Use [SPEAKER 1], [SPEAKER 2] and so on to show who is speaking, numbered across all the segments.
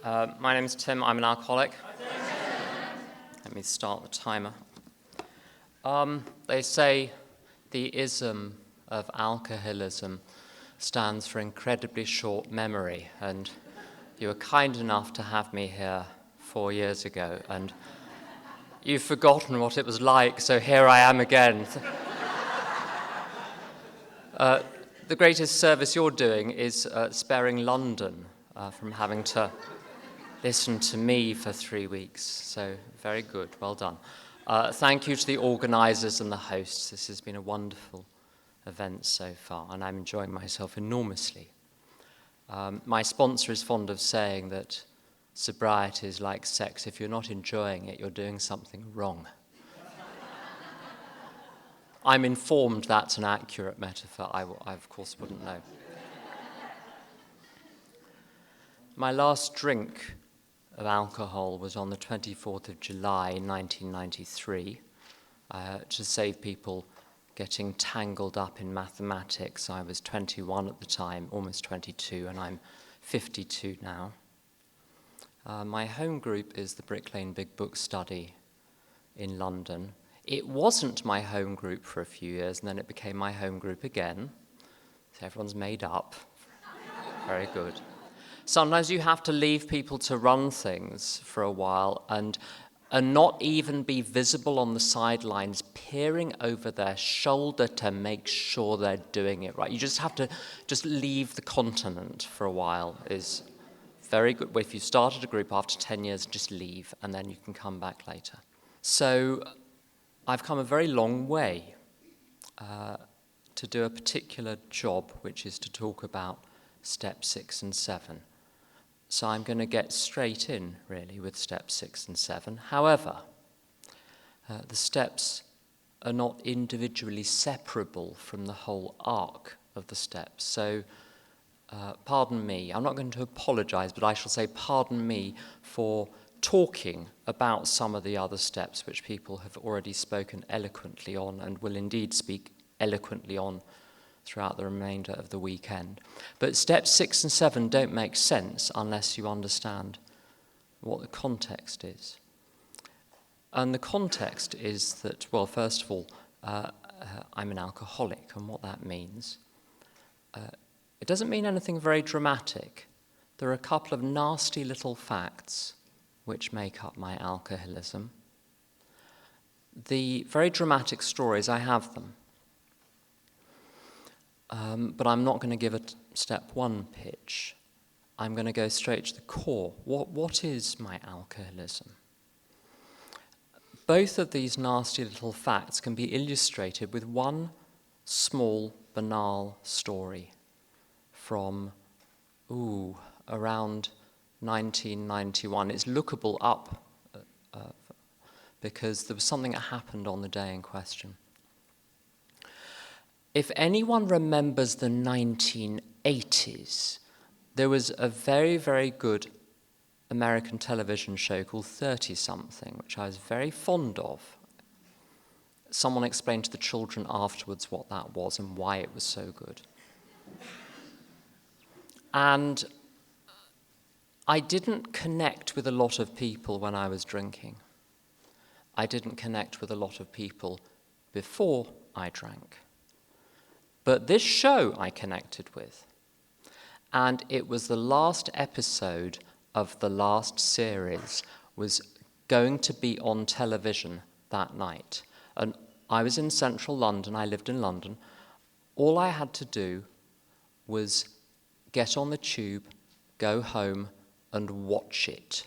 [SPEAKER 1] My name's Tim. I'm an alcoholic. Let me start the timer. They say the ism of alcoholism stands for incredibly short memory, and you were kind enough to have me here 4 years ago, and you've forgotten what it was like, so here I am again. The greatest service you're doing is sparing London from having to listen to me for 3 weeks. So very good, well done. Thank you to the organisers and the hosts. This has been a wonderful event so far, and I'm enjoying myself enormously. My sponsor is fond of saying that sobriety is like sex. If you're not enjoying it, you're doing something wrong. I'm informed that's an accurate metaphor. I of course, wouldn't know. My last drink of alcohol was on the 24th of July, 1993. To save people getting tangled up in mathematics, I was 21 at the time, almost 22, and I'm 52 now. My home group is the Brick Lane Big Book Study in London. It wasn't my home group for a few years, and then it became my home group again. So everyone's made up. Very good. Sometimes you have to leave people to run things for a while and not even be visible on the sidelines, peering over their shoulder to make sure they're doing it right. You just have to leave the continent for a while is very good. If you started a group after 10 years, just leave, and then you can come back later. So I've come a very long way to do a particular job, which is to talk about step 6 and 7. So I'm going to get straight in, really, with step 6 and 7. However, the steps are not individually separable from the whole arc of the steps. So pardon me, I'm not going to apologize, but I shall say pardon me for talking about some of the other steps which people have already spoken eloquently on and will indeed speak eloquently on throughout the remainder of the weekend. But steps 6 and 7 don't make sense unless you understand what the context is. And the context is that, well, first of all, I'm an alcoholic, and what that means. It doesn't mean anything very dramatic. There are a couple of nasty little facts which make up my alcoholism. The very dramatic stories, I have them. But I'm not going to give a step 1 pitch. I'm going to go straight to the core. What is my alcoholism? Both of these nasty little facts can be illustrated with one small, banal story from, around 1991. It's lookable up because there was something that happened on the day in question. If anyone remembers the 1980s, there was a very, very good American television show called 30-something, which I was very fond of. Someone explained to the children afterwards what that was and why it was so good. And I didn't connect with a lot of people when I was drinking. I didn't connect with a lot of people before I drank. But this show I connected with. And it was the last episode of the last series was going to be on television that night. And I was in central London, I lived in London. All I had to do was get on the tube, go home, and watch it.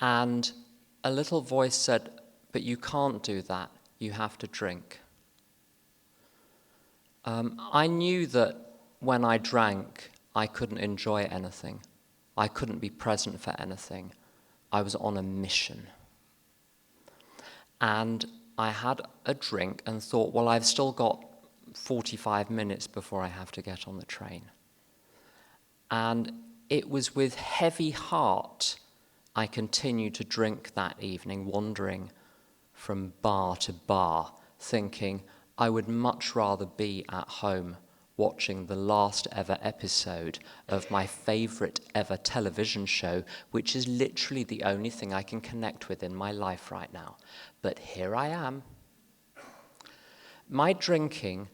[SPEAKER 1] And a little voice said, "But you can't do that, you have to drink." I knew that when I drank, I couldn't enjoy anything. I couldn't be present for anything. I was on a mission. And I had a drink and thought, well, I've still got 45 minutes before I have to get on the train. And it was with heavy heart I continued to drink that evening, wandering from bar to bar, thinking I would much rather be at home watching the last ever episode of my favourite ever television show, which is literally the only thing I can connect with in my life right now. But here I am. My drinking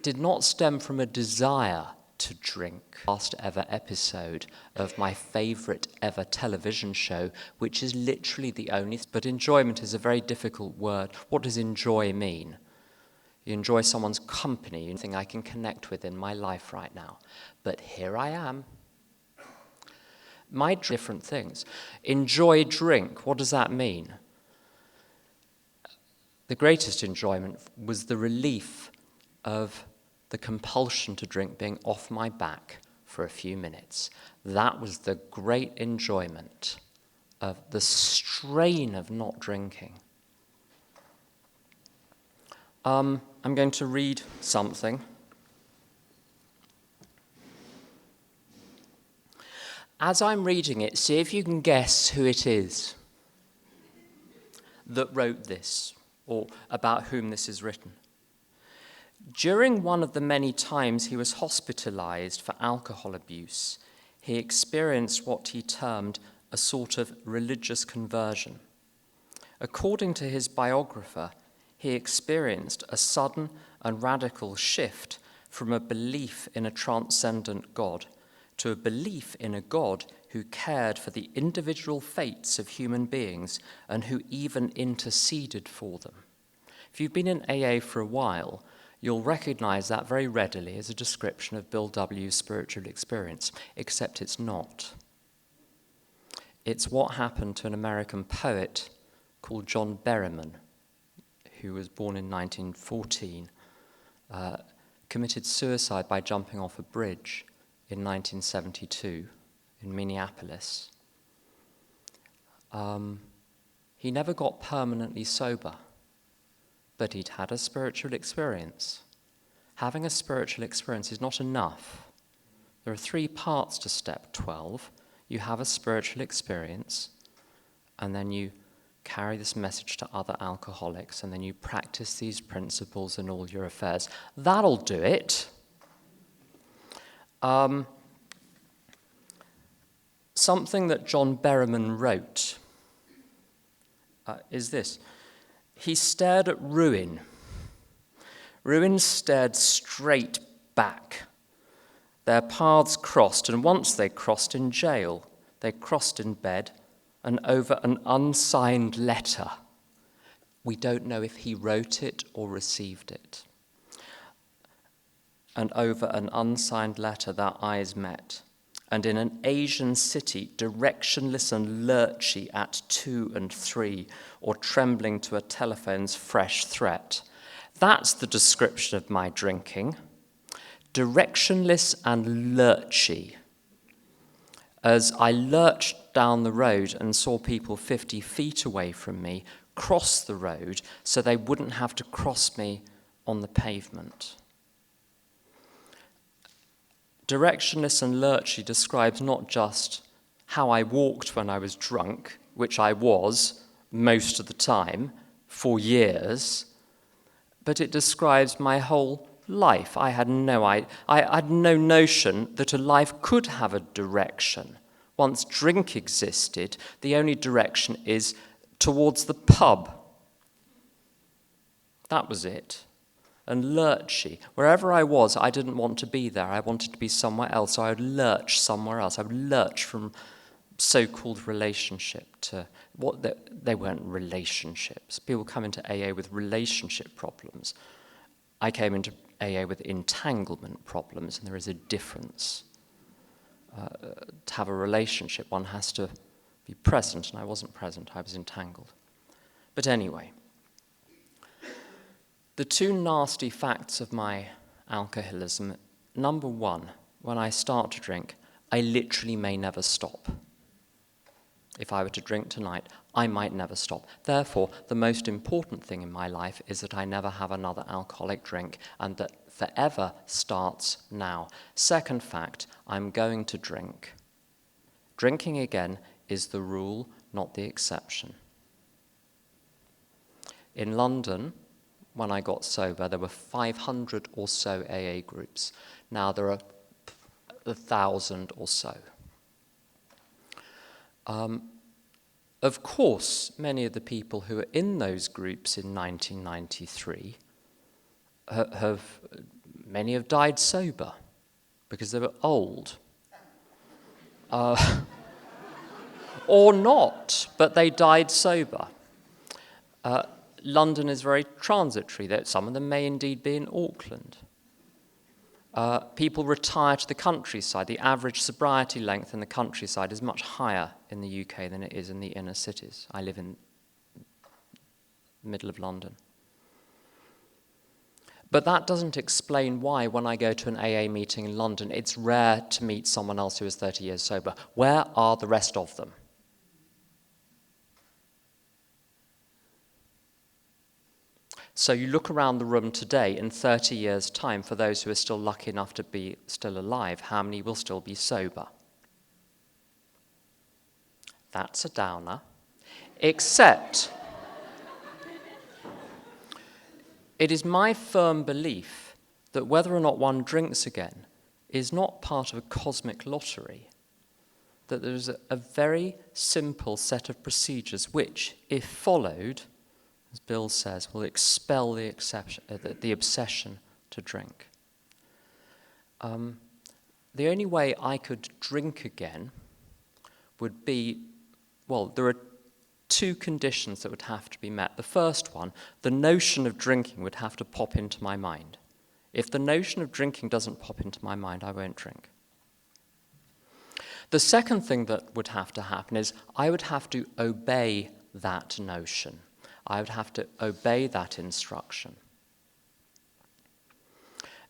[SPEAKER 1] did not stem from a desire to drink. Last ever episode of my favourite ever television show, which is literally the only... But enjoyment is a very difficult word. What does enjoy mean? You enjoy someone's company, anything I can connect with in my life right now. But here I am. My different things. Enjoy drink, what does that mean? The greatest enjoyment was the relief of the compulsion to drink being off my back for a few minutes. That was the great enjoyment of the strain of not drinking. I'm going to read something. As I'm reading it, see if you can guess who it is that wrote this, or about whom this is written. During one of the many times he was hospitalized for alcohol abuse, he experienced what he termed a sort of religious conversion. According to his biographer, he experienced a sudden and radical shift from a belief in a transcendent God to a belief in a God who cared for the individual fates of human beings and who even interceded for them. If you've been in AA for a while, you'll recognize that very readily as a description of Bill W.'s spiritual experience, except it's not. It's what happened to an American poet called John Berryman, who was born in 1914, committed suicide by jumping off a bridge in 1972 in Minneapolis. He never got permanently sober, but he'd had a spiritual experience. Having a spiritual experience is not enough. There are 3 parts to step 12. You have a spiritual experience, and then you carry this message to other alcoholics, and then you practice these principles in all your affairs. That'll do it. Something that John Berryman wrote is this. He stared at ruin. Ruin stared straight back. Their paths crossed, and once they crossed in jail, they crossed in bed, and over an unsigned letter. We don't know if he wrote it or received it. And over an unsigned letter, their eyes met. And in an Asian city, directionless and lurchy at 2 and 3, or trembling to a telephone's fresh threat. That's the description of my drinking. Directionless and lurchy. As I lurched down the road and saw people 50 feet away from me cross the road so they wouldn't have to cross me on the pavement. Directionless and lurchy describes not just how I walked when I was drunk, which I was most of the time for years, but it describes my whole life. I had no notion that a life could have a direction. Once drink existed, the only direction is towards the pub. That was it. And lurchy. Wherever I was, I didn't want to be there. I wanted to be somewhere else, so I would lurch somewhere else. I would lurch from so-called relationship to what they weren't relationships. People come into AA with relationship problems. I came into AA with entanglement problems, and there is a difference. To have a relationship, one has to be present, and I wasn't present. I was entangled. But anyway, the 2 nasty facts of my alcoholism. Number 1, when I start to drink, I literally may never stop. If I were to drink tonight, I might never stop. Therefore, the most important thing in my life is that I never have another alcoholic drink, and that forever starts now. Second fact, I'm going to drink. Drinking again is the rule, not the exception. In London, when I got sober, there were 500 or so AA groups. Now there are 1,000 or so. Of course, many of the people who were in those groups in 1993 many have died sober because they were old. Or not, but they died sober. London is very transitory. Some of them may indeed be in Auckland. People retire to the countryside. The average sobriety length in the countryside is much higher in the UK than it is in the inner cities. I live in the middle of London. But that doesn't explain why, when I go to an AA meeting in London, it's rare to meet someone else who is 30 years sober. Where are the rest of them? So you look around the room today, in 30 years' time, for those who are still lucky enough to be still alive, how many will still be sober? That's a downer. Except, it is my firm belief that whether or not one drinks again is not part of a cosmic lottery, that there's a very simple set of procedures which, if followed, as Bill says, will expel the obsession to drink. The only way I could drink again would be, well, there are two conditions that would have to be met. The first one, the notion of drinking would have to pop into my mind. If the notion of drinking doesn't pop into my mind, I won't drink. The second thing that would have to happen is I would have to obey that notion. I would have to obey that instruction.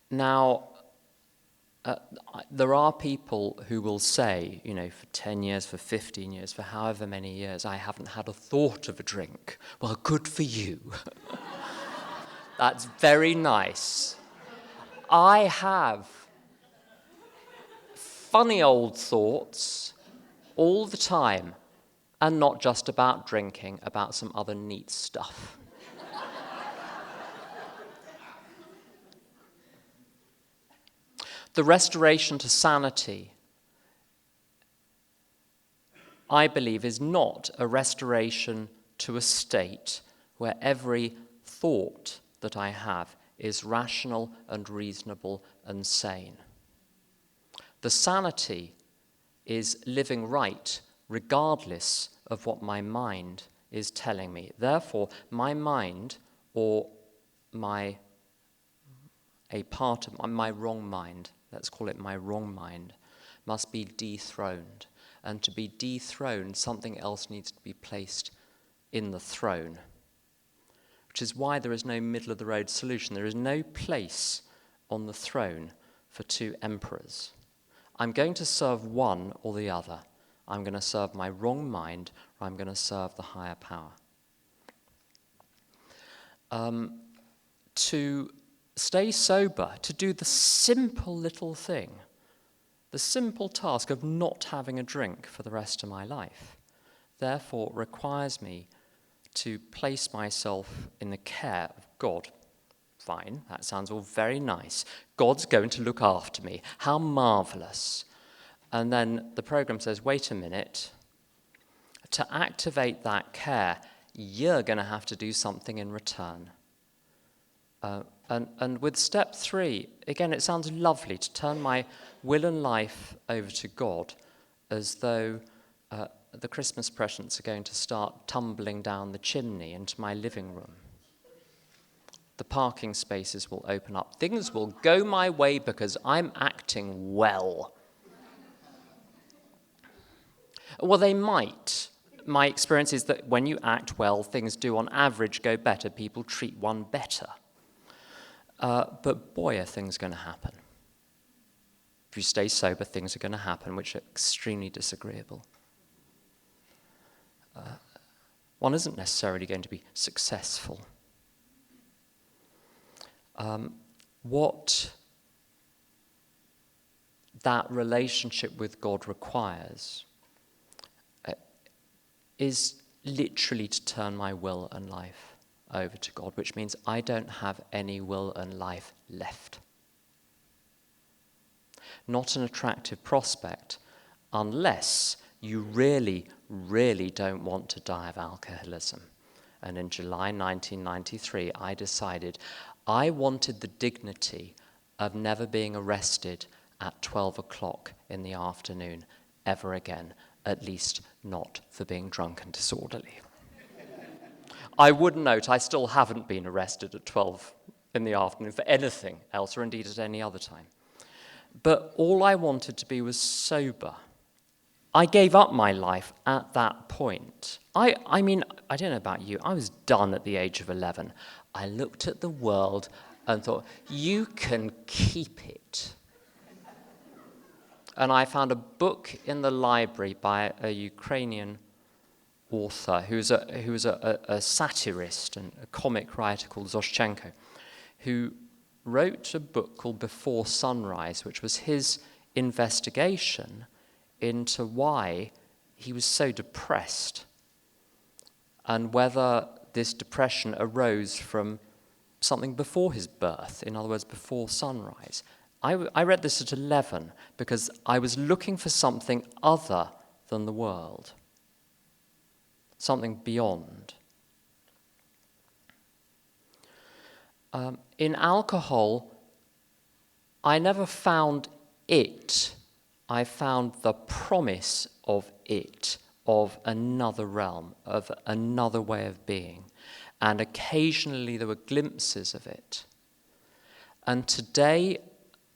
[SPEAKER 1] Now, there are people who will say, for 10 years, for 15 years, for however many years, I haven't had a thought of a drink. Well, good for you. That's very nice. I have funny old thoughts all the time, and not just about drinking, about some other neat stuff. The restoration to sanity, I believe, is not a restoration to a state where every thought that I have is rational and reasonable and sane. The sanity is living right regardless of what my mind is telling me. Therefore, my mind, or a part of my wrong mind, let's call it my wrong mind, must be dethroned. And to be dethroned, something else needs to be placed in the throne, which is why there is no middle-of-the-road solution. There is no place on the throne for two emperors. I'm going to serve one or the other. I'm going to serve my wrong mind, or I'm going to serve the higher power. To stay sober, to do the simple little thing, the simple task of not having a drink for the rest of my life, therefore requires me to place myself in the care of God. Fine, that sounds all very nice. God's going to look after me. How marvelous. And then the program says, wait a minute. To activate that care, you're going to have to do something in return. And with step 3, again, it sounds lovely to turn my will and life over to God as though the Christmas presents are going to start tumbling down the chimney into my living room. The parking spaces will open up. Things will go my way because I'm acting well. Well, they might. My experience is that when you act well, things do on average go better. People treat one better. But boy, are things going to happen. If you stay sober, things are going to happen, which are extremely disagreeable. One isn't necessarily going to be successful. What that relationship with God requires is literally to turn my will and life over to God, which means I don't have any will and life left. Not an attractive prospect unless you really, really don't want to die of alcoholism. And in July 1993, I decided I wanted the dignity of never being arrested at 12 o'clock in the afternoon ever again, at least not for being drunk and disorderly. I would note I still haven't been arrested at 12 in the afternoon for anything else, or indeed at any other time. But all I wanted to be was sober. I gave up my life at that point. I mean, I don't know about you, I was done at the age of 11. I looked at the world and thought, you can keep it. And I found a book in the library by a Ukrainian author who was a satirist and a comic writer called Zoshchenko, who wrote a book called Before Sunrise, which was his investigation into why he was so depressed and whether this depression arose from something before his birth, in other words, before sunrise. I read this at 11 because I was looking for something other than the world, something beyond. In alcohol, I never found it. I found the promise of it, of another realm, of another way of being. And occasionally there were glimpses of it. And today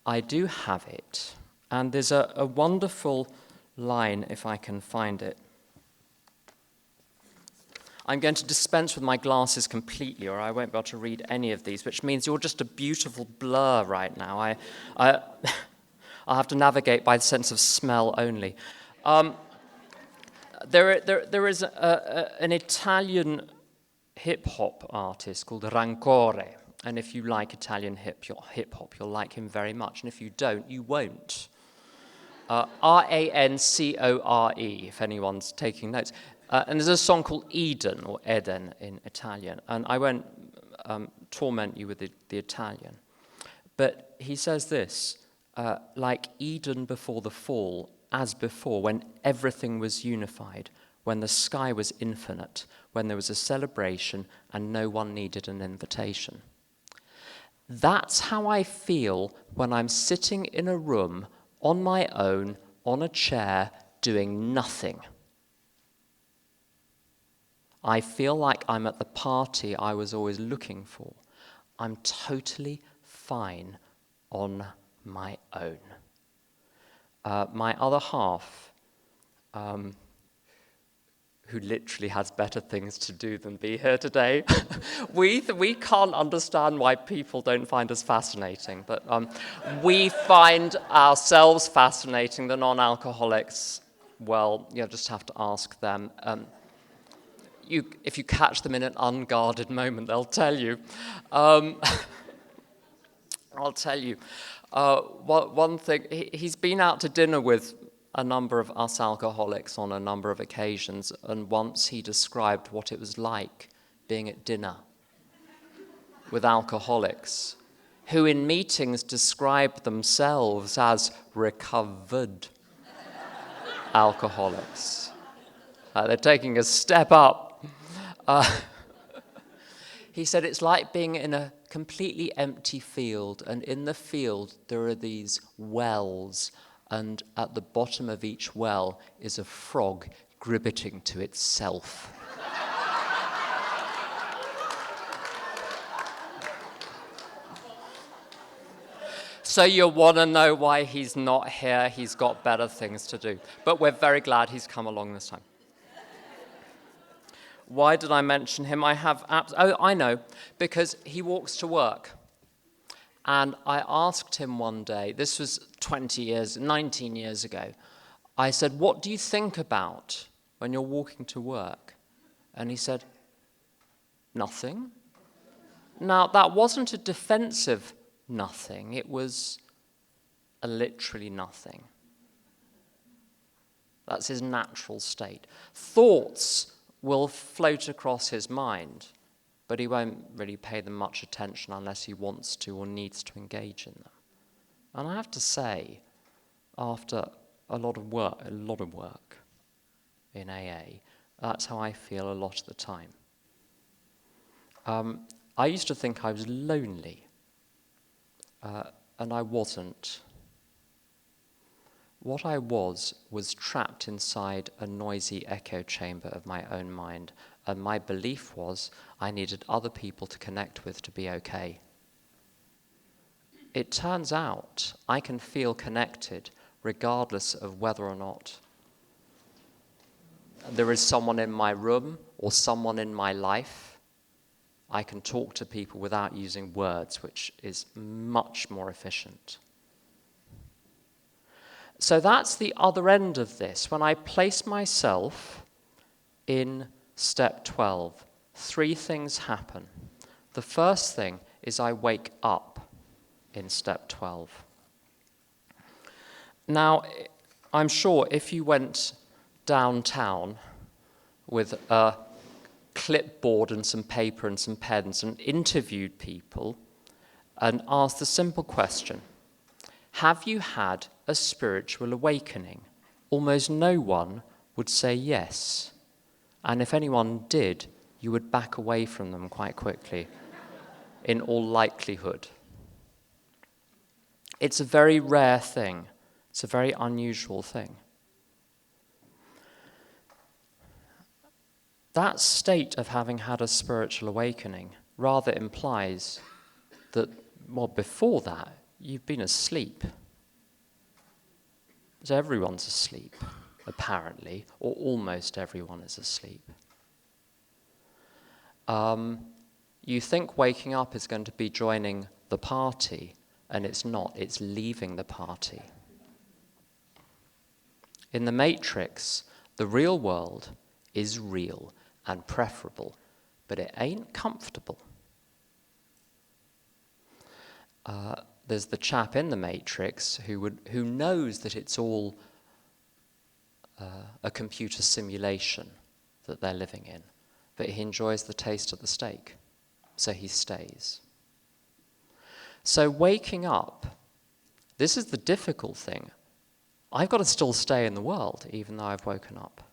[SPEAKER 1] I do have it. And there's a wonderful line, if I can find it. I'm going to dispense with my glasses completely, or I won't be able to read any of these, which means you're just a beautiful blur right now. I'll have to navigate by the sense of smell only. There is an Italian hip-hop artist called Rancore, and if you like Italian hip-hop, you'll like him very much, and if you don't, you won't. Rancore, if anyone's taking notes. And there's a song called Eden, or Eden in Italian, and I won't torment you with the Italian. But he says this, like Eden before the fall, as before, when everything was unified, when the sky was infinite, when there was a celebration and no one needed an invitation. That's how I feel when I'm sitting in a room on my own, on a chair, doing nothing. I feel like I'm at the party I was always looking for. I'm totally fine on my own. My other half, who literally has better things to do than be here today, we can't understand why people don't find us fascinating, but we find ourselves fascinating. The non-alcoholics, well, you just have to ask them. If you catch them in an unguarded moment, they'll tell you. I'll tell you. One thing, he's been out to dinner with a number of us alcoholics on a number of occasions, and once he described what it was like being at dinner with alcoholics, who in meetings describe themselves as recovered alcoholics. They're taking a step up. He said it's like being in a completely empty field, and in the field there are these wells, and at the bottom of each well is a frog gribbeting to itself. So you want to know why he's not here. He's got better things to do. But we're very glad he's come along this time. Why did I mention him? I know, because he walks to work. And I asked him one day, this was 19 years ago, I said, what do you think about when you're walking to work? And he said, nothing. Now, that wasn't a defensive nothing. It was a literally nothing. That's his natural state. Thoughts will float across his mind, but he won't really pay them much attention unless he wants to or needs to engage in them. And I have to say, after a lot of work in AA, that's how I feel a lot of the time. I used to think I was lonely, and I wasn't. What I was trapped inside a noisy echo chamber of my own mind, and my belief was I needed other people to connect with to be okay. It turns out I can feel connected regardless of whether or not there is someone in my room or someone in my life. I can talk to people without using words, which is much more efficient. So that's the other end of this. When I place myself in step 12, 3 things happen. The first thing is I wake up in step 12. Now, I'm sure if you went downtown with a clipboard and some paper and some pens and interviewed people and asked the simple question, have you had a spiritual awakening? Almost no one would say yes. And if anyone did, you would back away from them quite quickly, in all likelihood. It's a very rare thing. It's a very unusual thing. That state of having had a spiritual awakening rather implies that, well, before that, you've been asleep. So everyone's asleep, apparently, or almost everyone is asleep. You think waking up is going to be joining the party, and it's not. It's leaving the party. In the Matrix, the real world is real and preferable, but it ain't comfortable. There's the chap in the Matrix who knows that it's all a computer simulation that they're living in, but he enjoys the taste of the steak, so he stays. So waking up, this is the difficult thing. I've got to still stay in the world, even though I've woken up,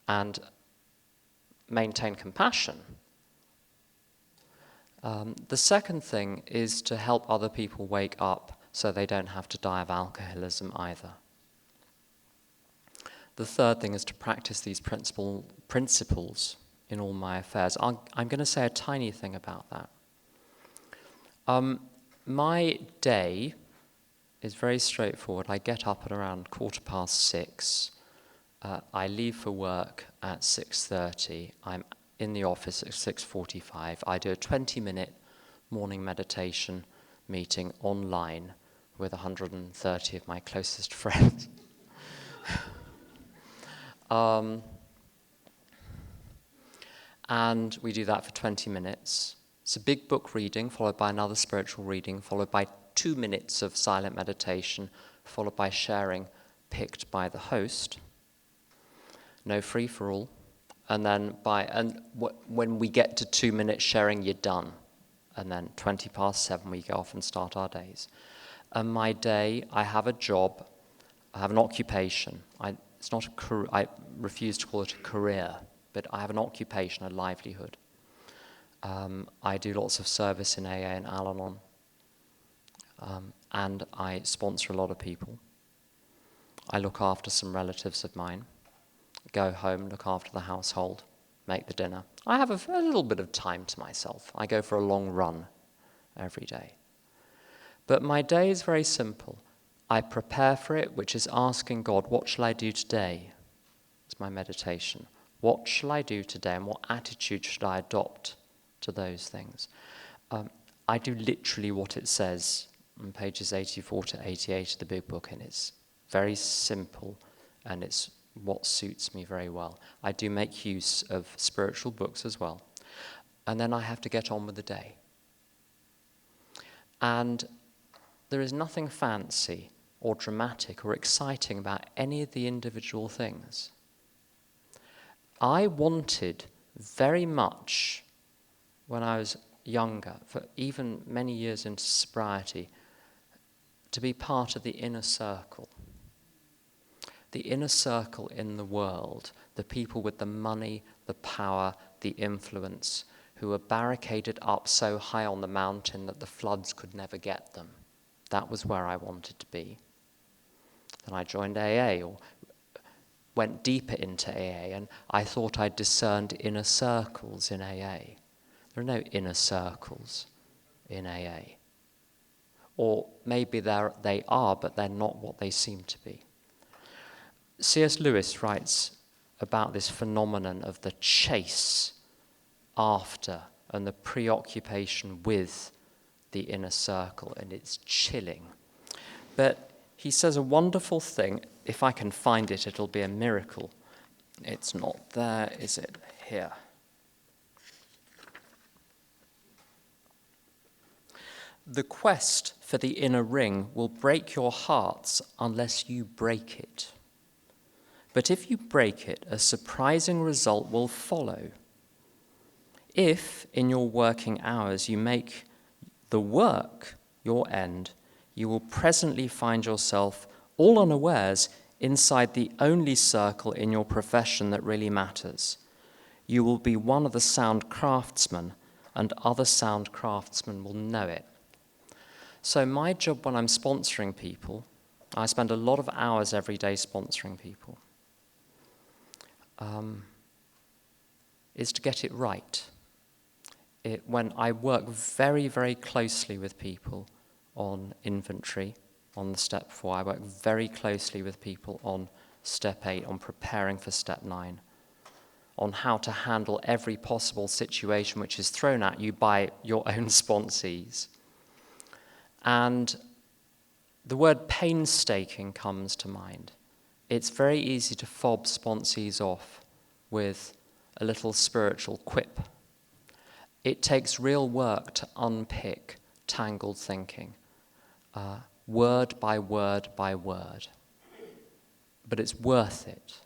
[SPEAKER 1] and maintain compassion. The second thing is to help other people wake up so they don't have to die of alcoholism either. The third thing is to practice these principles in all my affairs. I'm going to say a tiny thing about that. My day is very straightforward. I get up at around 6:15. I leave for work at 6:30. I'm in the office at 6:45. I do a 20-minute morning meditation meeting online with 130 of my closest friends. And we do that for 20 minutes. It's a big book reading, followed by another spiritual reading, followed by 2 minutes of silent meditation, followed by sharing picked by the host. No free-for-all. And then when we get to 2 minutes sharing, you're done. And then 7:20, we go off and start our days. And my day, I have a job, I have an occupation. It's not a career, I refuse to call it a career, but I have an occupation, a livelihood. I do lots of service in AA and Al-Anon, and I sponsor a lot of people. I look after some relatives of mine, go home, look after the household, make the dinner. I have a little bit of time to myself. I go for a long run every day. But my day is very simple. I prepare for it, which is asking God, what shall I do today? It's my meditation. What shall I do today, and what attitude should I adopt to those things? I do literally what it says on pages 84 to 88 of the big book, and it's very simple, and it's what suits me very well. I do make use of spiritual books as well. And then I have to get on with the day. And there is nothing fancy or dramatic or exciting about any of the individual things. I wanted very much when I was younger, for even many years into sobriety, to be part of the inner circle. The inner circle in the world, the people with the money, the power, the influence, who were barricaded up so high on the mountain that the floods could never get them. That was where I wanted to be. Then I joined AA, or went deeper into AA, and I thought I discerned inner circles in AA. There are no inner circles in AA. Or maybe they are, but they're not what they seem to be. C.S. Lewis writes about this phenomenon of the chase after and the preoccupation with the inner circle, and it's chilling. But he says a wonderful thing. If I can find it, it'll be a miracle. It's not there, is it? Here. The quest for the inner ring will break your hearts unless you break it. But if you break it, a surprising result will follow. If, in your working hours, you make the work your end, you will presently find yourself, all unawares, inside the only circle in your profession that really matters. You will be one of the sound craftsmen, and other sound craftsmen will know it. So my job when I'm sponsoring people, I spend a lot of hours every day sponsoring people, is to get it right. When I work very, very closely with people on inventory, on the step 4, I work very closely with people on step 8, on preparing for step 9, on how to handle every possible situation which is thrown at you by your own sponsees. And the word painstaking comes to mind. It's very easy to fob sponsees off with a little spiritual quip. It takes real work to unpick tangled thinking, word by word by word. But it's worth it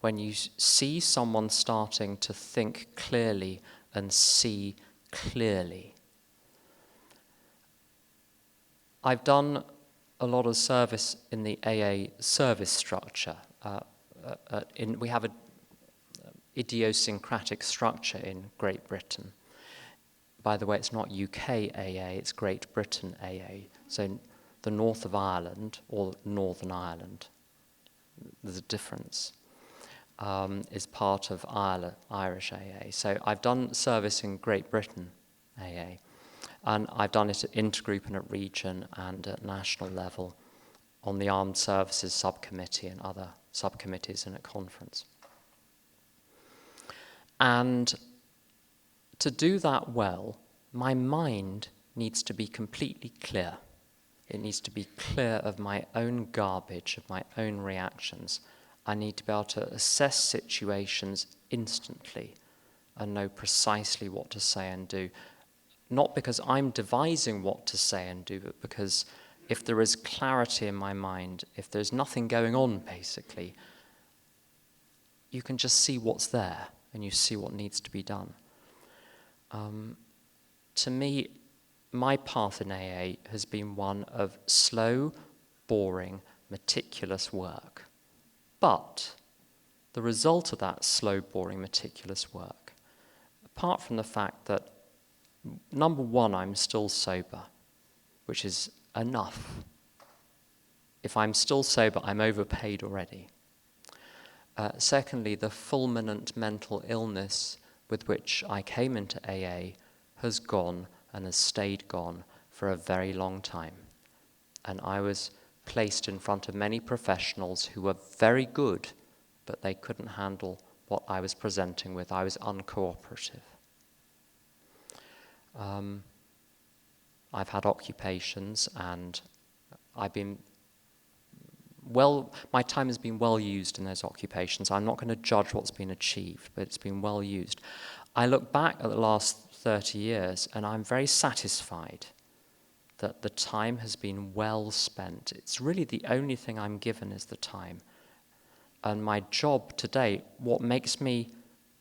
[SPEAKER 1] when you see someone starting to think clearly and see clearly. I've done a lot of service in the AA service structure. We have an idiosyncratic structure in Great Britain. By the way, it's not UK AA, it's Great Britain AA. So the north of Ireland, or Northern Ireland, there's a difference, is part of Irish AA. So I've done service in Great Britain AA. And I've done it at intergroup and at region and at national level on the Armed Services Subcommittee and other subcommittees and at conference. And to do that well, my mind needs to be completely clear. It needs to be clear of my own garbage, of my own reactions. I need to be able to assess situations instantly and know precisely what to say and do. Not because I'm devising what to say and do, but because if there is clarity in my mind, if there's nothing going on, basically, you can just see what's there and you see what needs to be done. To me, my path in AA has been one of slow, boring, meticulous work. But the result of that slow, boring, meticulous work, apart from the fact that number one, I'm still sober, which is enough. If I'm still sober, I'm overpaid already. Secondly, the fulminant mental illness with which I came into AA has gone and has stayed gone for a very long time. And I was placed in front of many professionals who were very good, but they couldn't handle what I was presenting with. I was uncooperative. I've had occupations and my time has been well used in those occupations. I'm not going to judge what's been achieved, but it's been well used. I look back at the last 30 years and I'm very satisfied that the time has been well spent. It's really the only thing I'm given is the time. And my job today, what makes me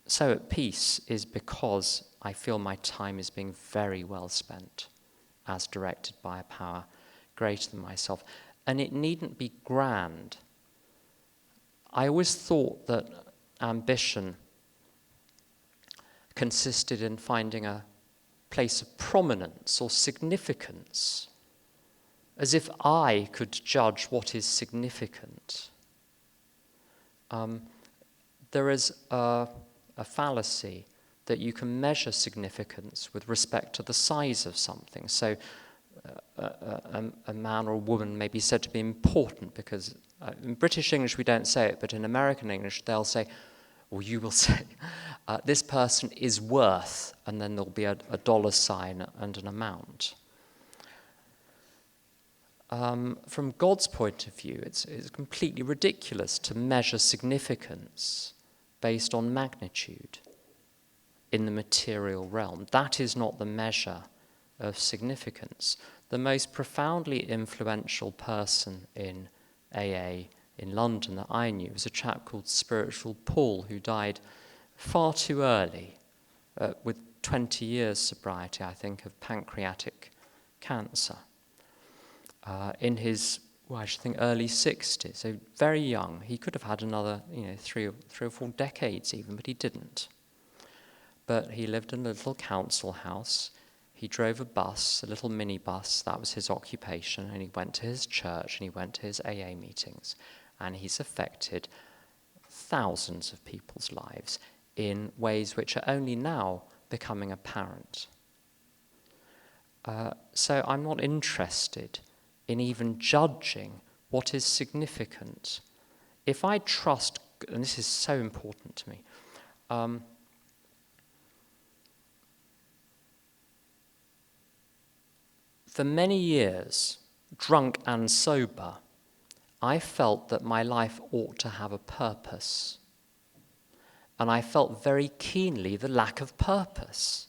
[SPEAKER 1] so at peace is because I feel my time is being very well spent, as directed by a power greater than myself. And it needn't be grand. I always thought that ambition consisted in finding a place of prominence or significance, as if I could judge what is significant. There is a fallacy that you can measure significance with respect to the size of something. So a man or a woman may be said to be important because in British English we don't say it, but in American English they'll say, or you will say, this person is worth, and then there'll be a dollar sign and an amount. From God's point of view, it's completely ridiculous to measure significance based on magnitude in the material realm. That is not the measure of significance. The most profoundly influential person in AA in London that I knew was a chap called Spiritual Paul, who died far too early, with 20 years sobriety, I think, of pancreatic cancer. In his, I should think, early 60s, so very young. He could have had another, three or four decades even, but he didn't. But he lived in a little council house. He drove a bus, a little minibus. That was his occupation. And he went to his church and he went to his AA meetings. And he's affected thousands of people's lives in ways which are only now becoming apparent. So I'm not interested in even judging what is significant. If I trust, and this is so important to me, for many years, drunk and sober, I felt that my life ought to have a purpose. And I felt very keenly the lack of purpose.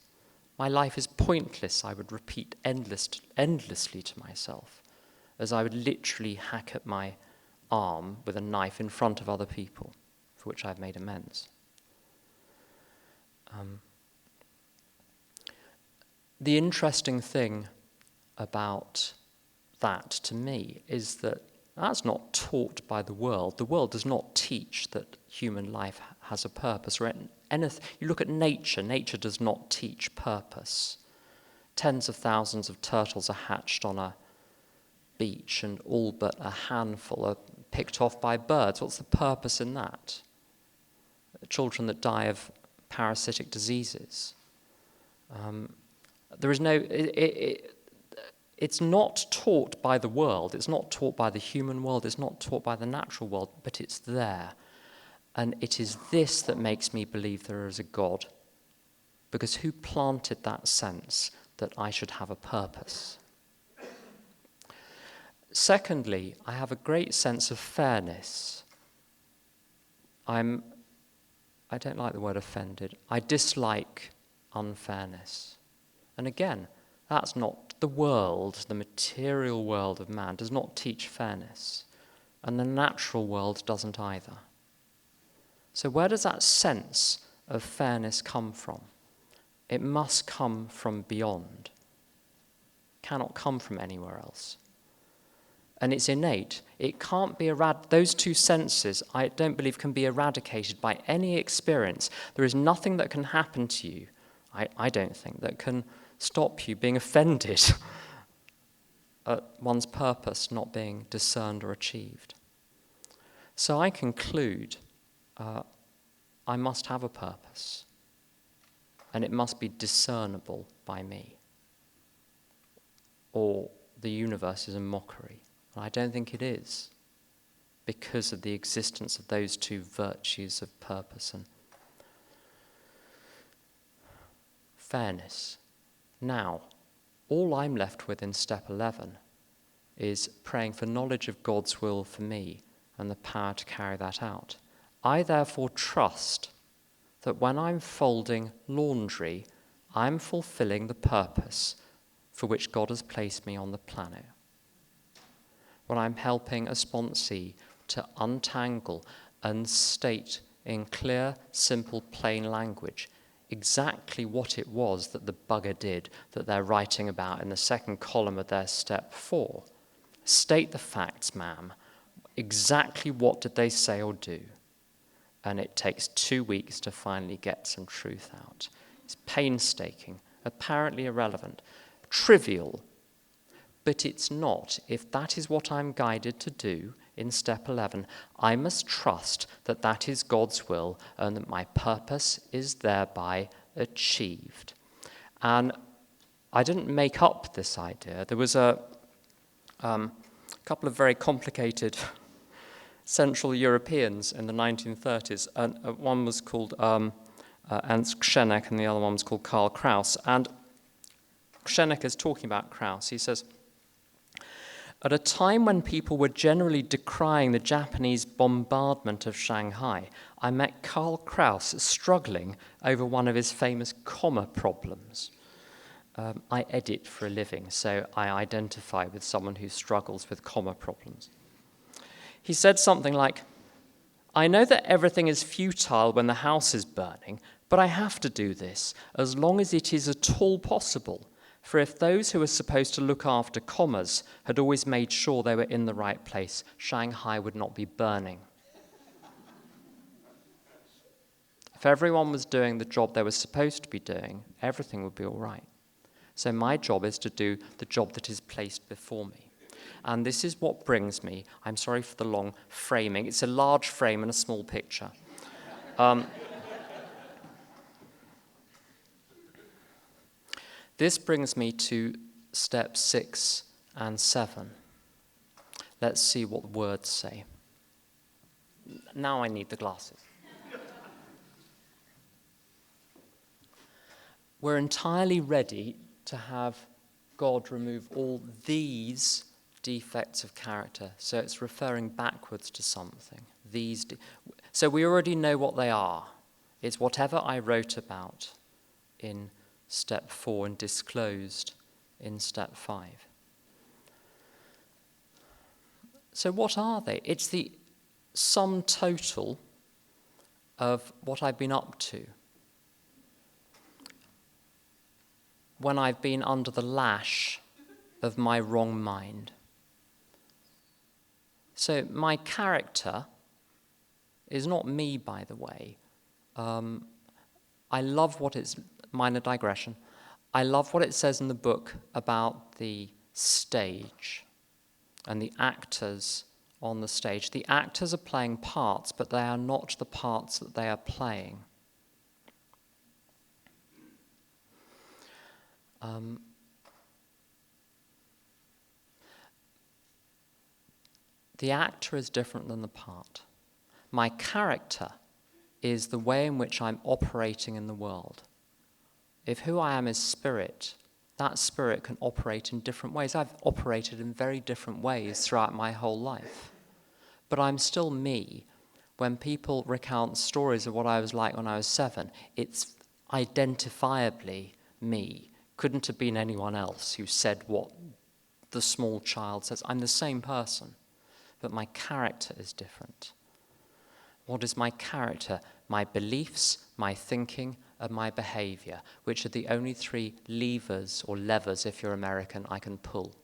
[SPEAKER 1] My life is pointless, I would repeat endlessly to myself, as I would literally hack at my arm with a knife in front of other people, for which I've made amends. The interesting thing about that to me is that that's not taught by the world. The world does not teach that human life has a purpose. Or anything. You look at nature. Nature does not teach purpose. Tens of thousands of turtles are hatched on a beach, and all but a handful are picked off by birds. What's the purpose in that? Children that die of parasitic diseases. There is no... It's not taught by the world, it's not taught by the human world, it's not taught by the natural world, but it's there. And it is this that makes me believe there is a God. Because who planted that sense that I should have a purpose? Secondly, I have a great sense of fairness. I don't like the word offended. I dislike unfairness. And again, that's not the world, the material world of man does not teach fairness, and the natural world doesn't either. So where does that sense of fairness come from? It must come from beyond. It cannot come from anywhere else. And it's innate. It can't be those two senses, I don't believe, can be eradicated by any experience. There is nothing that can happen to you, I don't think, that can stop you being offended at one's purpose not being discerned or achieved. So I conclude I must have a purpose, and it must be discernible by me, or the universe is a mockery. And I don't think it is, because of the existence of those two virtues of purpose and fairness. Now, all I'm left with in step 11 is praying for knowledge of God's will for me and the power to carry that out. I therefore trust that when I'm folding laundry, I'm fulfilling the purpose for which God has placed me on the planet. When I'm helping a sponsee to untangle and state in clear, simple, plain language exactly what it was that the bugger did that they're writing about in the second column of their step 4. State the facts, ma'am. Exactly what did they say or do? And it takes 2 weeks to finally get some truth out. It's painstaking, apparently irrelevant, trivial, but it's not. If that is what I'm guided to do in step 11, I must trust that that is God's will and that my purpose is thereby achieved. And I didn't make up this idea. There was a couple of very complicated Central Europeans in the 1930s, and one was called Ernst Křenek, and the other one was called Karl Kraus. And Křenek is talking about Kraus. He says, at a time when people were generally decrying the Japanese bombardment of Shanghai, I met Karl Kraus struggling over one of his famous comma problems. I edit for a living, so I identify with someone who struggles with comma problems. He said something like, I know that everything is futile when the house is burning, but I have to do this as long as it is at all possible. For if those who are supposed to look after commas had always made sure they were in the right place, Shanghai would not be burning. If everyone was doing the job they were supposed to be doing, everything would be all right. So my job is to do the job that is placed before me. And this is what brings me, I'm sorry for the long framing, it's a large frame and a small picture. This brings me to step 6 and 7. Let's see what words say. Now I need the glasses. We're entirely ready to have God remove all these defects of character. So it's referring backwards to something. So we already know what they are. It's whatever I wrote about in step 4 and disclosed in step 5. So what are they? It's the sum total of what I've been up to when I've been under the lash of my wrong mind. So my character is not me, by the way. I love what it's, minor digression, I love what it says in the book about the stage and the actors on the stage. The actors are playing parts, but they are not the parts that they are playing. The actor is different than the part. My character is the way in which I'm operating in the world. If who I am is spirit, that spirit can operate in different ways. I've operated in very different ways throughout my whole life. But I'm still me. When people recount stories of what I was like when I was 7, it's identifiably me. Couldn't have been anyone else who said what the small child says. I'm the same person, but my character is different. What is my character? My beliefs, my thinking, and my behavior, which are the only 3 levers, or levers if you're American, I can pull.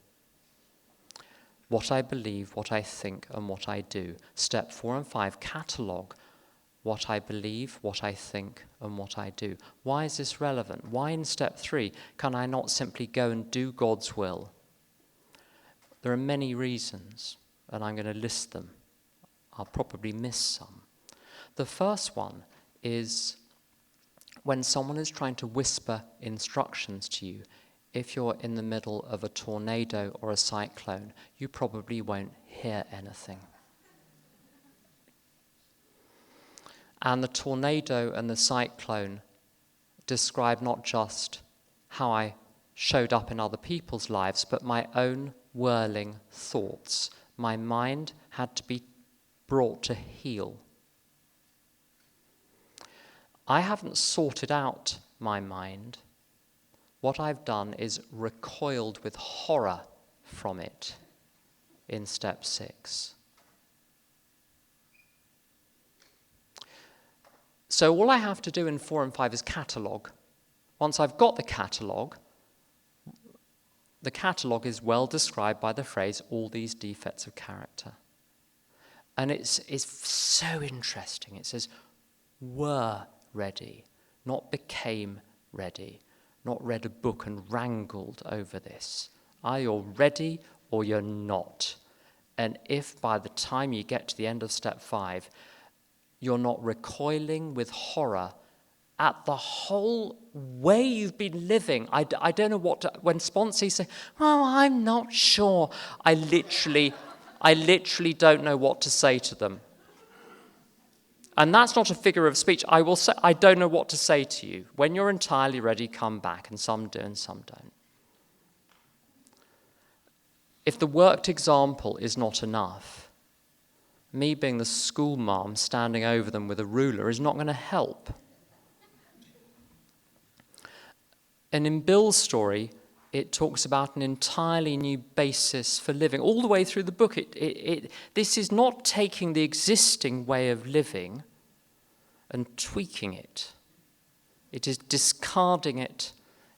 [SPEAKER 1] What I believe, what I think, and what I do. Step 4 and 5, catalogue what I believe, what I think, and what I do. Why is this relevant? Why in step 3 can I not simply go and do God's will? There are many reasons, and I'm going to list them. I'll probably miss some. The first one is when someone is trying to whisper instructions to you. If you're in the middle of a tornado or a cyclone, you probably won't hear anything. And the tornado and the cyclone describe not just how I showed up in other people's lives, but my own whirling thoughts. My mind had to be brought to heel. I haven't sorted out my mind. What I've done is recoiled with horror from it in step 6. So all I have to do in 4 and 5 is catalogue. Once I've got the catalogue is well described by the phrase, all these defects of character. And it's so interesting. It says, were ready, not became ready, not read a book and wrangled over this. Are you ready or you're not? And if by the time you get to the end of step 5, you're not recoiling with horror at the whole way you've been living, I don't know what to, when sponsees say, well, I'm not sure, I literally don't know what to say to them. And that's not a figure of speech. I will say, I don't know what to say to you. When you're entirely ready, come back. And some do and some don't. If the worked example is not enough, me being the school mom standing over them with a ruler is not going to help. And in Bill's story, it talks about an entirely new basis for living. All the way through the book, this is not taking the existing way of living and tweaking it. It is discarding it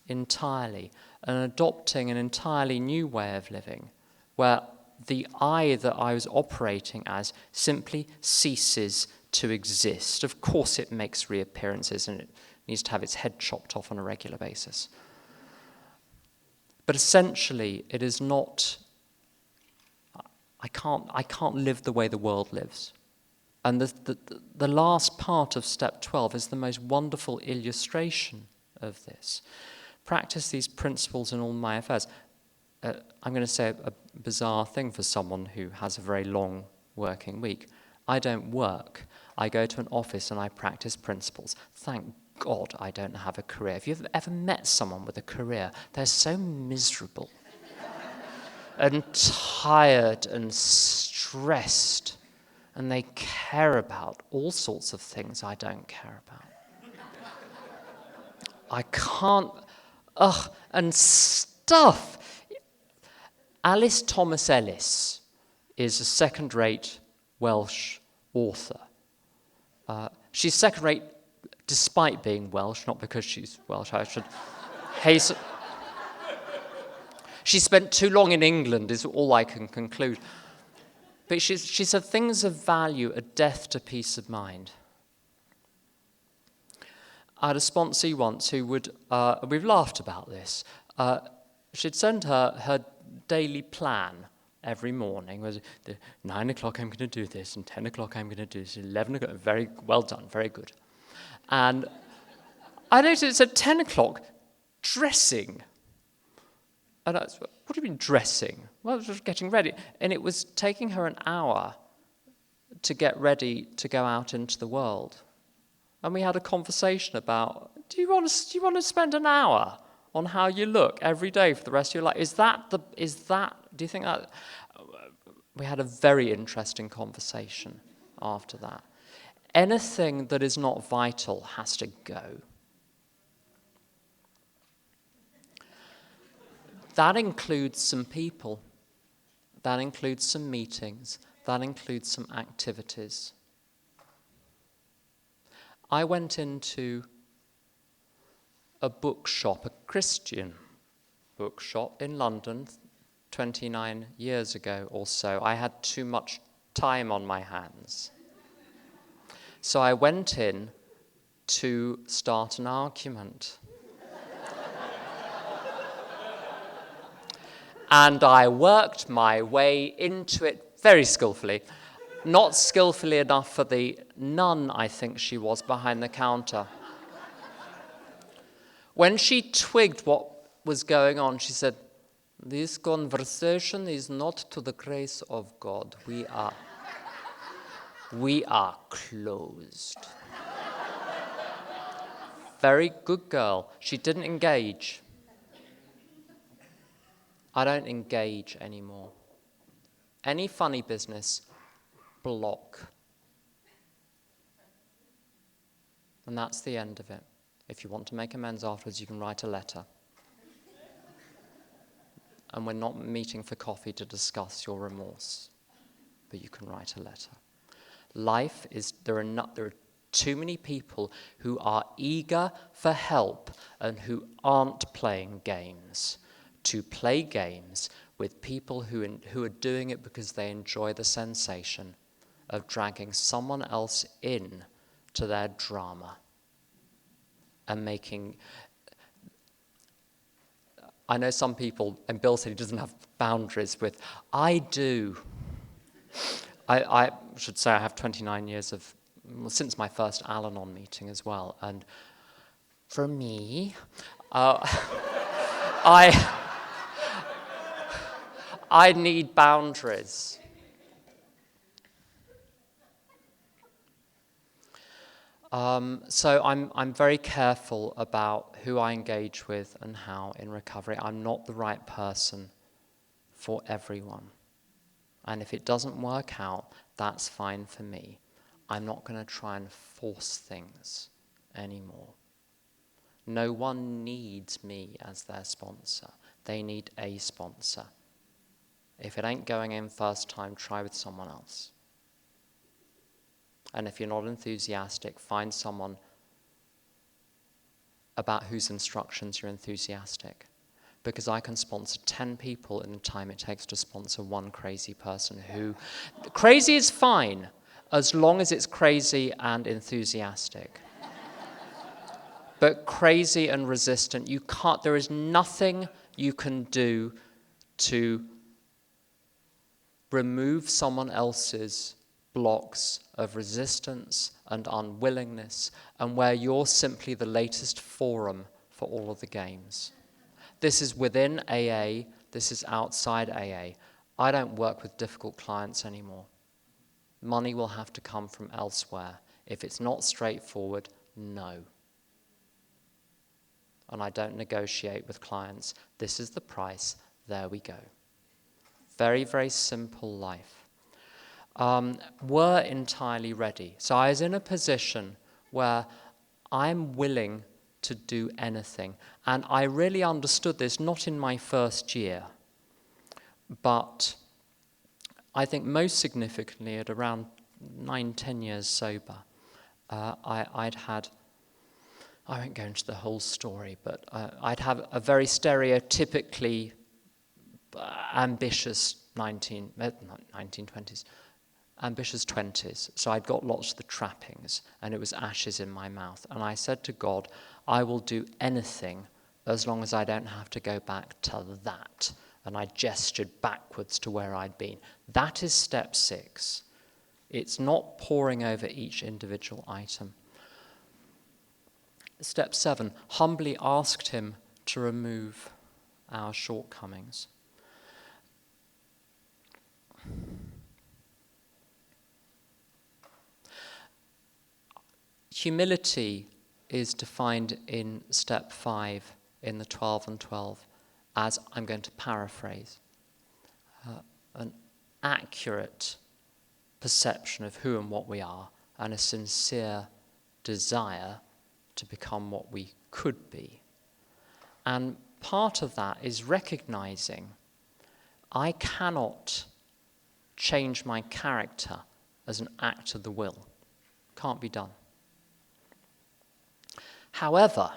[SPEAKER 1] entirely and adopting an entirely new way of living, where the I that I was operating as simply ceases to exist. Of course it makes reappearances and it needs to have its head chopped off on a regular basis. But essentially, it is not, I can't live the way the world lives. And the last part of step 12 is the most wonderful illustration of this. Practice these principles in all my affairs. I'm going to say a bizarre thing for someone who has a very long working week. I don't work. I go to an office and I practice principles. Thank God I don't have a career. Have you ever met someone with a career? They're so miserable and tired and stressed, and they care about all sorts of things I don't care about. I can't, and stuff. Alice Thomas Ellis is a second-rate Welsh author. She's second-rate despite being Welsh, not because she's Welsh. I should hasten. She spent too long in England, is all I can conclude. But she said things of value are death to peace of mind. I had a sponsee once who would, we've laughed about this, she'd send her daily plan every morning. Was 9 o'clock I'm going to do this, and 10 o'clock I'm going to do this, 11 o'clock, very well done, very good. And I noticed it said 10 o'clock, dressing. And I was, what do you mean dressing? Well, I was just getting ready. And it was taking her an hour to get ready to go out into the world. And we had a conversation about, do you want to spend an hour on how you look every day for the rest of your life? Do you think that? We had a very interesting conversation after that. Anything that is not vital has to go. That includes some people. That includes some meetings. That includes some activities. I went into a bookshop, a Christian bookshop in London 29 years ago or so. I had too much time on my hands. So I went in to start an argument. And I worked my way into it very skillfully. Not skillfully enough for the nun, I think she was, behind the counter. When she twigged what was going on, she said, "This conversation is not to the grace of God. We are closed." Very good girl. She didn't engage. I don't engage anymore. Any funny business, block. And that's the end of it. If you want to make amends afterwards, you can write a letter. And we're not meeting for coffee to discuss your remorse, but you can write a letter. Life is, there are too many people who are eager for help and who aren't playing games, to play games with people who are doing it because they enjoy the sensation of dragging someone else in to their drama and making... I know some people, and Bill said he doesn't have boundaries with, I do. I should say I have 29 years of, since my first Al-Anon meeting as well, and for me, I need boundaries. So I'm very careful about who I engage with and how in recovery. I'm not the right person for everyone. And if it doesn't work out, that's fine for me. I'm not going to try and force things anymore. No one needs me as their sponsor. They need a sponsor. If it ain't going in first time, try with someone else. And if you're not enthusiastic, find someone about whose instructions you're enthusiastic. Because I can sponsor 10 people in the time it takes to sponsor one crazy person who... Crazy is fine, as long as it's crazy and enthusiastic. But crazy and resistant, you can't... There is nothing you can do to remove someone else's blocks of resistance and unwillingness, and where you're simply the latest forum for all of the games. This is within AA, this is outside AA. I don't work with difficult clients anymore. Money will have to come from elsewhere. If it's not straightforward, no. And I don't negotiate with clients. This is the price, there we go. Very, very simple life. Were entirely ready. So I was in a position where I'm willing to do anything. And I really understood this, not in my first year, but I think most significantly at around 9-10 years sober, I'd had, I won't go into the whole story, but I'd have a very stereotypically ambitious 1920s, ambitious 20s. So I'd got lots of the trappings, and it was ashes in my mouth. And I said to God, I will do anything as long as I don't have to go back to that. And I gestured backwards to where I'd been. That is step 6. It's not poring over each individual item. Step 7, humbly asked him to remove our shortcomings. Humility is defined in step 5 in the 12 and 12 as, I'm going to paraphrase, an accurate perception of who and what we are and a sincere desire to become what we could be. And part of that is recognizing I cannot change my character as an act of the will. Can't be done. However,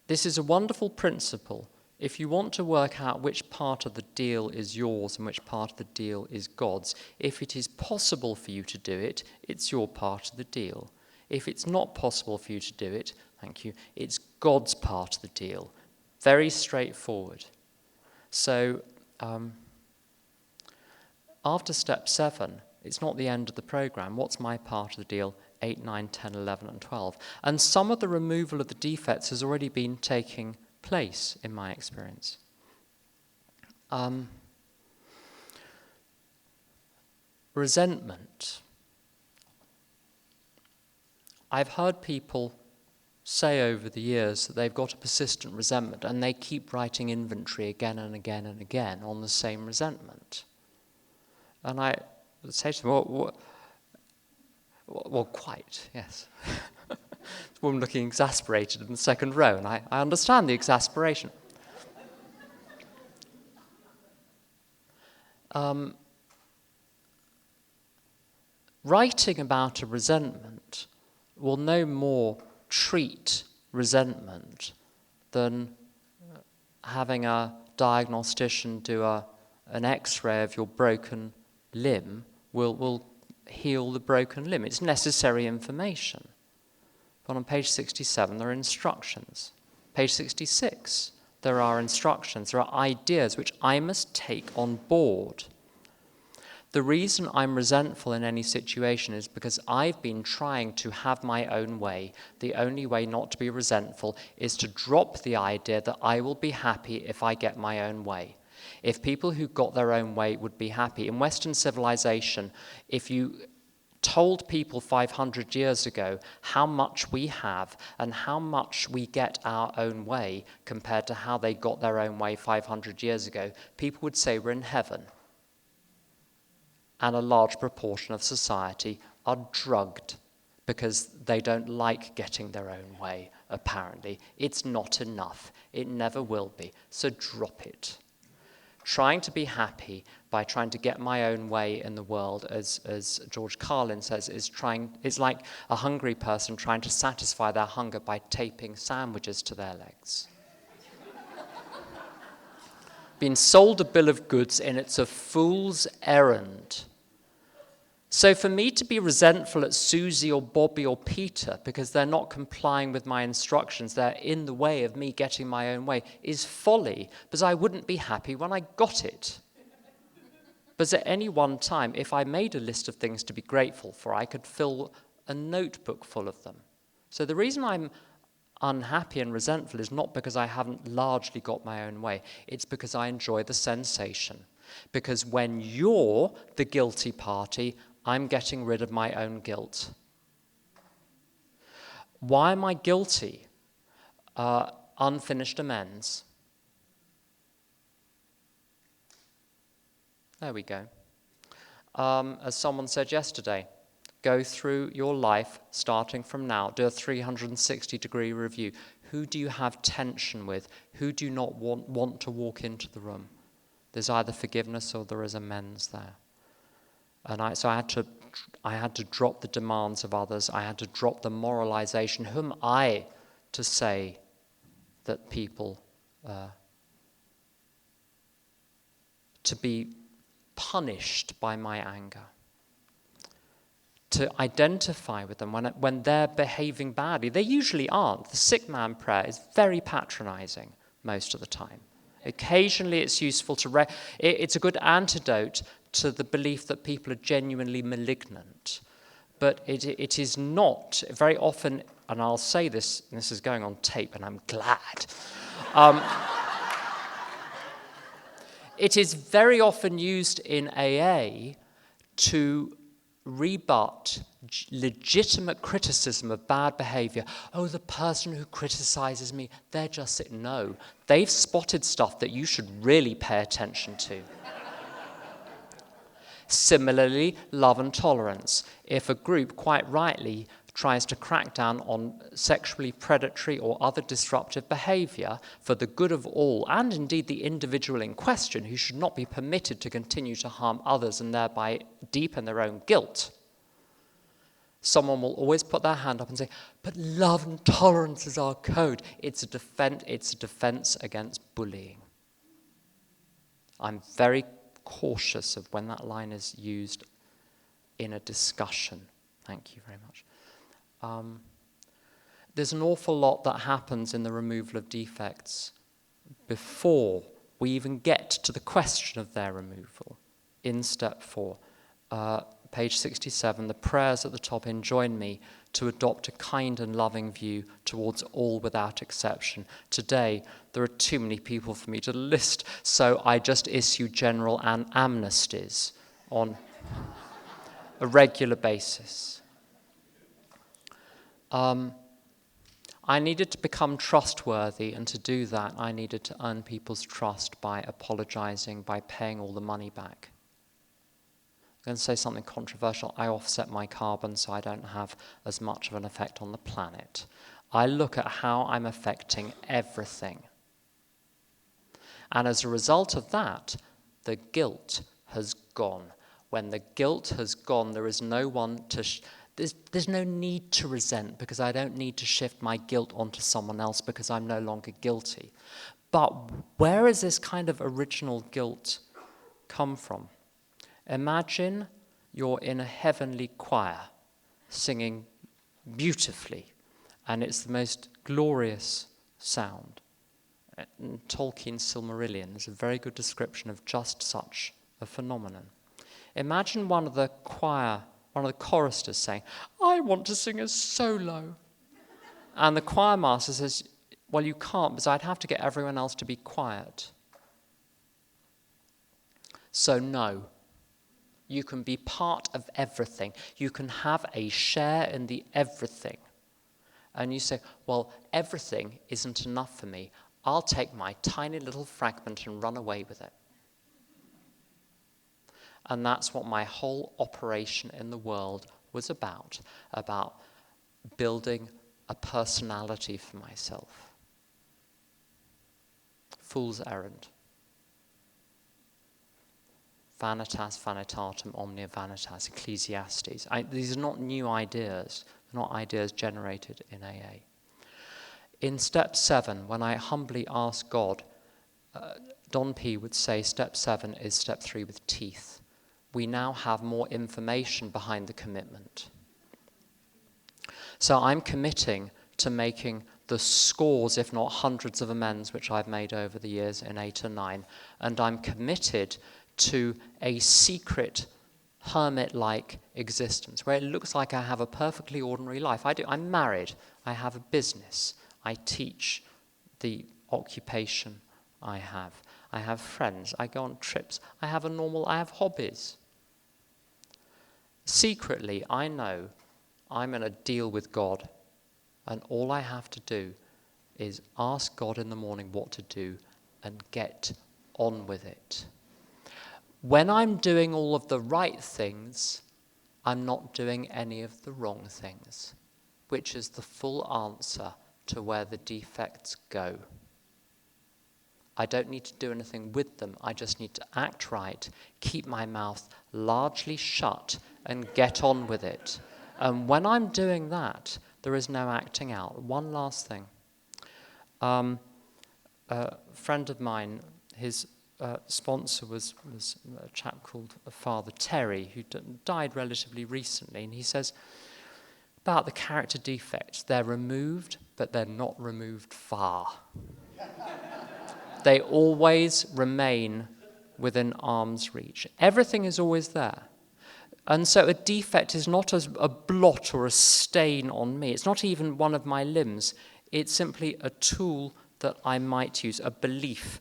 [SPEAKER 1] this is a wonderful principle. If you want to work out which part of the deal is yours and which part of the deal is God's, if it is possible for you to do it, it's your part of the deal. If it's not possible for you to do it, thank you, it's God's part of the deal. Very straightforward. So, after step 7, it's not the end of the program. What's my part of the deal? 8, 9, 10, 11, and 12. And some of the removal of the defects has already been taking place, in my experience. Resentment. I've heard people say over the years that they've got a persistent resentment, and they keep writing inventory again and again and again on the same resentment. And I say to them, well, quite, yes. This woman looking exasperated in the second row, and I understand the exasperation. Writing about a resentment will no more treat resentment than having a diagnostician do an x-ray of your broken limb will heal the broken limb. It's necessary information. But on page 67, there are instructions. Page 66, there are instructions. There are ideas which I must take on board. The reason I'm resentful in any situation is because I've been trying to have my own way. The only way not to be resentful is to drop the idea that I will be happy if I get my own way. If people who got their own way would be happy. In Western civilization, if you told people 500 years ago how much we have and how much we get our own way compared to how they got their own way 500 years ago, people would say we're in heaven. And a large proportion of society are drugged because they don't like getting their own way, apparently. It's not enough. It never will be. So drop it. Trying to be happy by trying to get my own way in the world, as George Carlin says, is like a hungry person trying to satisfy their hunger by taping sandwiches to their legs. Been sold a bill of goods and it's a fool's errand. So for me to be resentful at Susie or Bobby or Peter because they're not complying with my instructions, they're in the way of me getting my own way, is folly, because I wouldn't be happy when I got it. But at any one time, if I made a list of things to be grateful for, I could fill a notebook full of them. So the reason I'm unhappy and resentful is not because I haven't largely got my own way. It's because I enjoy the sensation. Because when you're the guilty party, I'm getting rid of my own guilt. Why am I guilty? Unfinished amends. There we go. As someone said yesterday, go through your life starting from now. Do a 360-degree review. Who do you have tension with? Who do you not want to walk into the room? There's either forgiveness or there is amends there. And so I had to drop the demands of others. I had to drop the moralization. Who am I to say that people to be punished by my anger? To identify with them when they're behaving badly. They usually aren't. The sick man prayer is very patronizing most of the time. Occasionally it's useful to... It's a good antidote to the belief that people are genuinely malignant. But it is not, very often, and I'll say this, and this is going on tape, and I'm glad. It is very often used in AA to rebut legitimate criticism of bad behavior. Oh, the person who criticizes me, they're just sick. No, they've spotted stuff that you should really pay attention to. Similarly, love and tolerance. If a group, quite rightly, tries to crack down on sexually predatory or other disruptive behavior for the good of all, and indeed the individual in question, who should not be permitted to continue to harm others and thereby deepen their own guilt, someone will always put their hand up and say, but love and tolerance is our code. It's a defense against bullying. I'm very cautious of when that line is used in a discussion. Thank you very much. There's an awful lot that happens in the removal of defects before we even get to the question of their removal. In step 4, page 67, the prayers at the top enjoin me to adopt a kind and loving view towards all without exception. Today, there are too many people for me to list, so I just issue general amnesties on a regular basis. I needed to become trustworthy, and to do that, I needed to earn people's trust by apologizing, by paying all the money back. I'm going to say something controversial. I offset my carbon so I don't have as much of an effect on the planet. I look at how I'm affecting everything. And as a result of that, the guilt has gone. When the guilt has gone, there is no one to... There's no need to resent because I don't need to shift my guilt onto someone else because I'm no longer guilty. But where is this kind of original guilt come from? Imagine you're in a heavenly choir singing beautifully, and it's the most glorious sound. And Tolkien's Silmarillion is a very good description of just such a phenomenon. Imagine one of the choristers saying, "I want to sing a solo." And the choir master says, "Well, you can't, because I'd have to get everyone else to be quiet." So no, you can be part of everything. You can have a share in the everything. And you say, well, everything isn't enough for me. I'll take my tiny little fragment and run away with it. And that's what my whole operation in the world was about building a personality for myself. Fool's errand. Vanitas vanitatum omnia vanitas, Ecclesiastes. These are not new ideas. They're not ideas generated in AA. In step 7, when I humbly ask God, Don P. would say step 7 is step 3 with teeth. We now have more information behind the commitment. So I'm committing to making the scores, if not hundreds of amends which I've made over the years in 8 and 9, and I'm committed to a secret hermit-like existence where it looks like I have a perfectly ordinary life. I'm married, I have a business, I teach the occupation I have friends, I go on trips, I have hobbies. Secretly, I know I'm in a deal with God, and all I have to do is ask God in the morning what to do and get on with it. When I'm doing all of the right things, I'm not doing any of the wrong things, which is the full answer to where the defects go. I don't need to do anything with them. I just need to act right, keep my mouth largely shut, and get on with it. And when I'm doing that, there is no acting out. One last thing. A friend of mine, his sponsor was a chap called Father Terry, who died relatively recently, and he says about the character defects, they're removed, but they're not removed far. They always remain within arm's reach. Everything is always there. And so a defect is not a blot or a stain on me. It's not even one of my limbs. It's simply a tool that I might use, a belief,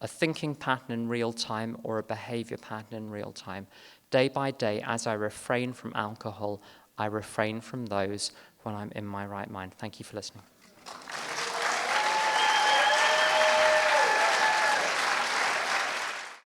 [SPEAKER 1] a thinking pattern in real time or a behavior pattern in real time. Day by day, as I refrain from alcohol, I refrain from those when I'm in my right mind. Thank you for listening.